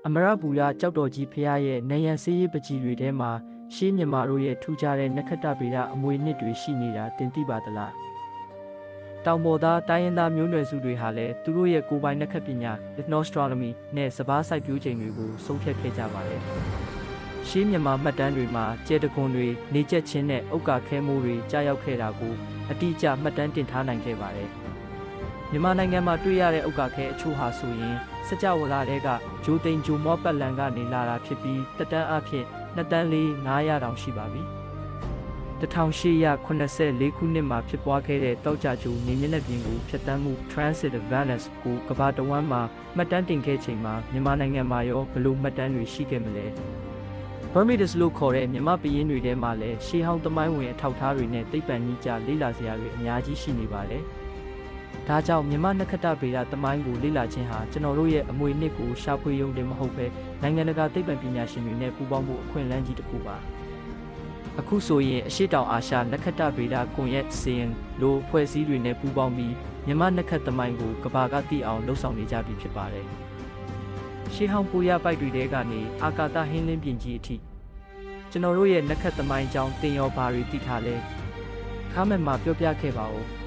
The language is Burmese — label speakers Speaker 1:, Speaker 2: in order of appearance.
Speaker 1: အမရပူရကြောက်တော်ကြီးဖျားရဲ့နေရန်စေးရေးပကြီးတွေထဲမှာရှေးမြန်မာတို့ရဲ့ထူးခြားတဲ့နက္ခတ္တဗေဒအမွေနှစ်တွေရှိနေတာတင်သိပါသလားတောင်ပေါ်သားတိုင်းရင်းသားမျိုးနွယ်စုတွေဟာလည်းသူတို့ရဲ့ကိုယ်ပိုင်နက္ခပညာ Ethnostronomy နဲ့စပါးစိုက်ပျိုးချိန်တွေကိုဆုံးဖြတ်ခဲ့ကြပါတယ်ရှေးမြန်မာမှတ်တမ်းတွေမှာကျဲတကွန်တွေနေကျက်ချင်းနဲ့ဥက္ကာခဲမိုးတွေကြားရောက်ခဲ့တာကိုအတိအကျမှတ်တမ်းတင်ထားနိုင်ခဲ့ပါတယ်မြန်မာနိုင်ငံမှာတွေ့ရတဲ့ဥက္ကာခဲအချို့ဟာဆိုရင်စကြဝဠာတွေကဂျိုတိန်ဂျိုမောပတ်လန်ကနေလာတာဖြစ်ပြီးတက်တန်းအဖြစ်2တန်း4 900တောင်ရှိပါပြီ1884ခုနှစ်မှာဖြစ်ပွားခဲ့တဲ့တောက်ကြကျိုနေမျက်နှာပြင်ကိုဖျက်ဆီးမှု Transit Venus ကိုကမ္ဘာတဝန်းမှာမှတ်တမ်းတင်ခဲ့ချိန်မှာမြန်မာနိုင်ငံမှာရောဘယ်လိုမှတ်တမ်းတွေရှိခဲ့မလဲBurmese လို့ခေါ်တဲ့မြမပယင်းတွေထဲမှာလည်းရှေးဟောင်းသမိုင်းဝင်အထောက်အထားတွေနဲ့သိပ္ပံနည်းကျလေ့လာစရာတွေအများကြီးရှိနေပါတယ်။ဒါကြောင့်မြမနက္ခတ္တဗေဒသမိုင်းကိုလေ့လာခြင်းဟာကျွန်တော်တို့ရဲ့အမွေအနှစ်ကိုရှာဖွေရုံတင်မဟုတ်ဘဲနိုင်ငံတကာသိပ္ပံပညာရှင်တွေနဲ့ပူးပေါင်းမှုအခွင့်အလမ်းကြီးတစ်ခုပါ။အခုဆိုရင်အရှေ့တောင်အာရှနက္ခတ္တဗေဒကွန်ရက်စီယန်လို့ဖွဲ့စည်းတွေနဲ့ပူးပေါင်းပြီးမြမနက္ခတ္တသမိုင်းကိုကမ္ဘာကသိအောင်လှုံ့ဆော်နေကြပြီဖြစ်ပါတယ်။ရှေးဟောင်းပူရပိုက်တွေကနေအာကာသဟင်းလင်းပြင်ကြီးအထိကျွန်တော်တို့ရဲ့နက္ခတ္တသမိုင်းအကြောင်းသင်ရောဘာတွေသိထားလဲခါမဲ့မှာပြောပြခဲ့ပါဦး